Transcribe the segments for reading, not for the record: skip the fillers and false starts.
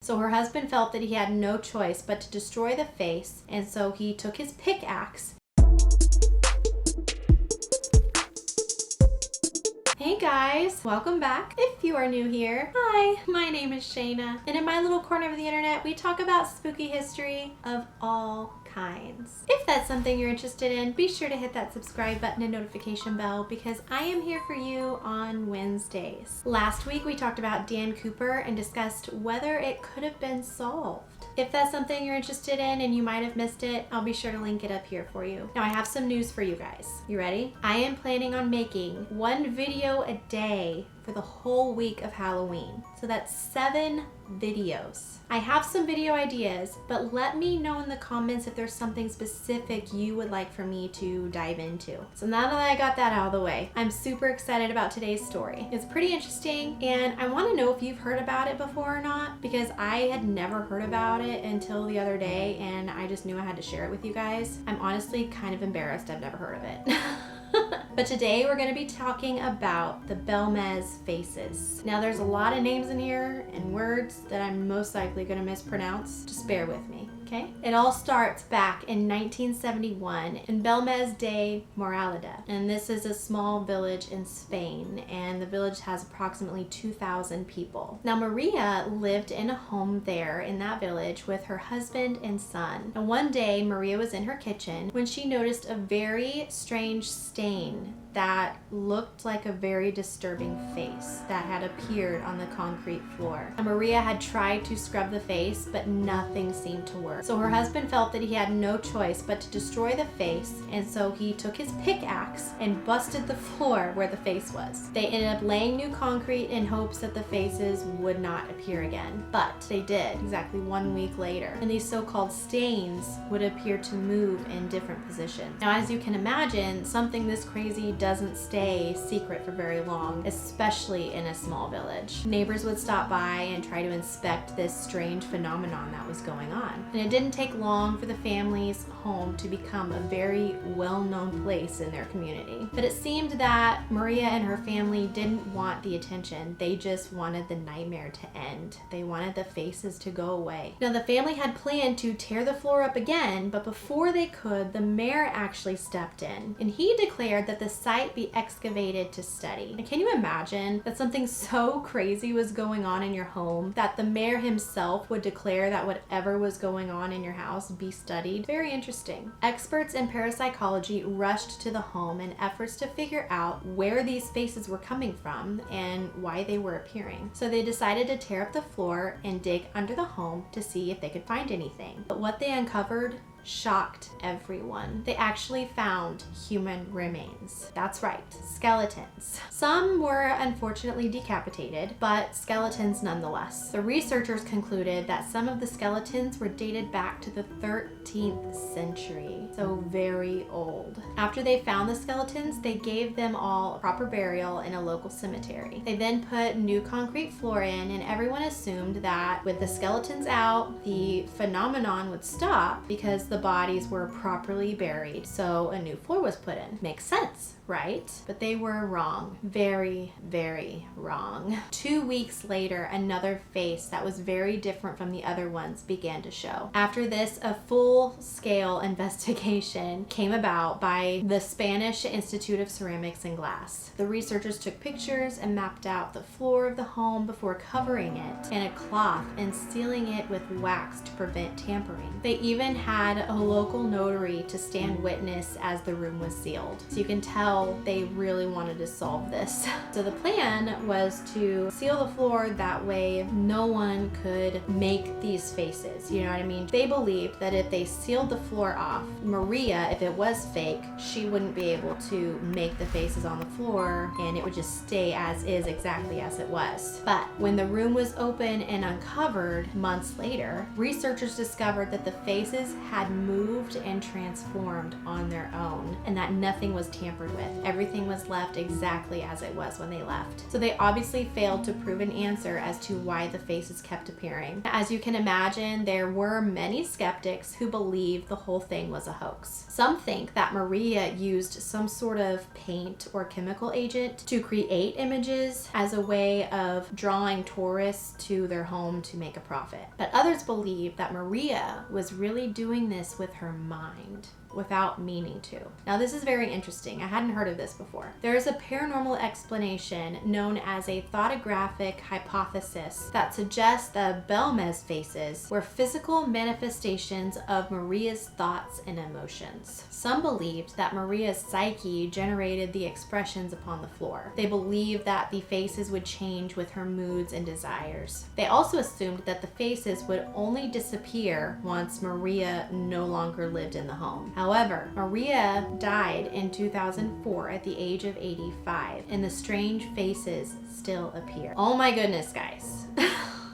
So her husband felt that he had no choice but to destroy the face, and so he took his pickaxe. Hey guys, welcome back. If you are new here, hi, my name is Shayna, and in my little corner of the internet, we talk about spooky history of all kinds. If that's something you're interested in, be sure to hit that subscribe button and notification bell because I am here for you on Wednesdays. Last week we talked about Dan Cooper and discussed whether it could have been solved. If that's something you're interested in and you might have missed it, I'll be sure to link it up here for you. Now I have some news for you guys. You ready? I am planning on making one video a day for the whole week of Halloween. So that's 7 videos. I have some video ideas, but let me know in the comments if there's something specific you would like for me to dive into. So now that I got that out of the way, I'm super excited about today's story. It's pretty interesting, and I want to know if you've heard about it before or not, because I had never heard about it until the other day, and I just knew I had to share it with you guys. I'm honestly kind of embarrassed I've never heard of it. But today we're going to be talking about the Belmez Faces. Now there's a lot of names in here and words that I'm most likely going to mispronounce. Just bear with me, okay? It all starts back in 1971 in Belmez de Moraleda. And this is a small village in Spain, and the village has approximately 2,000 people. Now Maria lived in a home there in that village with her husband and son. And one day Maria was in her kitchen when she noticed a very strange stain that looked like a very disturbing face that had appeared on the concrete floor. And Maria had tried to scrub the face, but nothing seemed to work. So her husband felt that he had no choice but to destroy the face, and so he took his pickaxe and busted the floor where the face was. They ended up laying new concrete in hopes that the faces would not appear again, but they did exactly 1 week later, and these so-called stains would appear to move in different positions. Now, as you can imagine, something this crazy doesn't stay secret for very long, especially in a small village. Neighbors would stop by and try to inspect this strange phenomenon that was going on. And it didn't take long for the family's home to become a very well-known place in their community. But it seemed that Maria and her family didn't want the attention. They just wanted the nightmare to end. They wanted the faces to go away. Now the family had planned to tear the floor up again, but before they could, the mayor actually stepped in, and he declared that the site be excavated to study. And can you imagine that something so crazy was going on in your home that the mayor himself would declare that whatever was going on in your house be studied? Very interesting. Experts in parapsychology rushed to the home in efforts to figure out where these faces were coming from and why they were appearing. So they decided to tear up the floor and dig under the home to see if they could find anything. But what they uncovered shocked everyone. They actually found human remains. That's right, skeletons. Some were unfortunately decapitated, but skeletons nonetheless. The researchers concluded that some of the skeletons were dated back to the 13th century, so very old. After they found the skeletons, they gave them all a proper burial in a local cemetery. They then put new concrete floor in, and everyone assumed that with the skeletons out, the phenomenon would stop because the bodies were properly buried, so a new floor was put in. Makes sense, right? But they were wrong. Very, very wrong. 2 weeks later, another face that was very different from the other ones began to show. After this, a full-scale investigation came about by the Spanish Institute of Ceramics and Glass. The researchers took pictures and mapped out the floor of the home before covering it in a cloth and sealing it with wax to prevent tampering. They even had a local notary to stand witness as the room was sealed. So you can tell they really wanted to solve this. So the plan was to seal the floor, that way no one could make these faces, you know what I mean? They believed that if they sealed the floor off, Maria, if it was fake, she wouldn't be able to make the faces on the floor, and it would just stay as is, exactly as it was. But when the room was open and uncovered months later, researchers discovered that the faces had had moved and transformed on their own, and that nothing was tampered with. Everything was left exactly as it was when they left. So they obviously failed to prove an answer as to why the faces kept appearing. As you can imagine, there were many skeptics who believed the whole thing was a hoax. Some think that Maria used some sort of paint or chemical agent to create images as a way of drawing tourists to their home to make a profit. But others believe that Maria was really doing this with her mind, without meaning to. Now this is very interesting. I hadn't heard of this before. There is a paranormal explanation known as a photographic hypothesis that suggests the Belmez Faces were physical manifestations of Maria's thoughts and emotions. Some believed that Maria's psyche generated the expressions upon the floor. They believed that the faces would change with her moods and desires. They also assumed that the faces would only disappear once Maria no longer lived in the home. However, Maria died in 2004 at the age of 85, and the strange faces still appear. Oh my goodness, guys.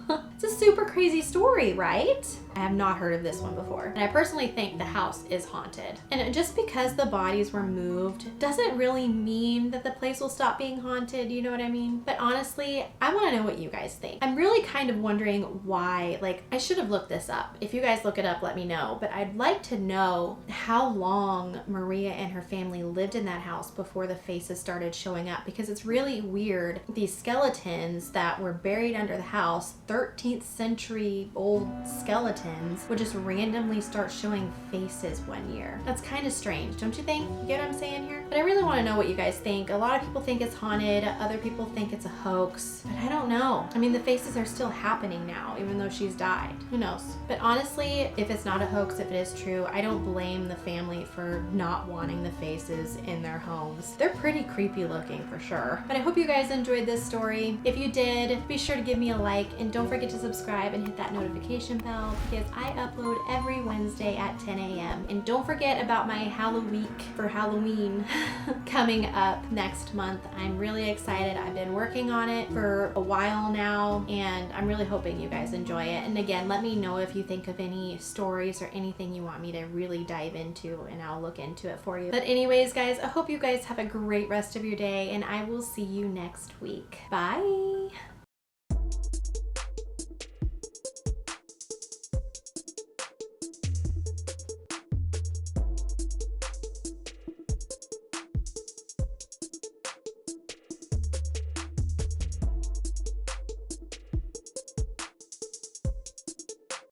It's a super crazy story, right? I have not heard of this one before. And I personally think the house is haunted. And just because the bodies were moved doesn't really mean that the place will stop being haunted, you know what I mean? But honestly, I want to know what you guys think. I'm really kind of wondering why, like, I should have looked this up. If you guys look it up, let me know. But I'd like to know how long Maria and her family lived in that house before the faces started showing up, because it's really weird. These skeletons that were buried under the house, 13th century old skeletons, would just randomly start showing faces one year. That's kind of strange, don't you think? You get what I'm saying here? But I really want to know what you guys think. A lot of people think it's haunted, other people think it's a hoax, but I don't know. I mean, the faces are still happening now, even though she's died. Who knows? But honestly, if it's not a hoax, if it is true, I don't blame the family for not wanting the faces in their homes. They're pretty creepy looking for sure. But I hope you guys enjoyed this story. If you did, be sure to give me a like, and don't forget to subscribe and hit that notification bell, because I upload every Wednesday at 10 a.m. And don't forget about my Halloween for Halloween coming up next month. I'm really excited. I've been working on it for a while now, and I'm really hoping you guys enjoy it. And again, let me know if you think of any stories or anything you want me to really dive into, and I'll look into it for you. But anyways, guys, I hope you guys have a great rest of your day, and I will see you next week. Bye!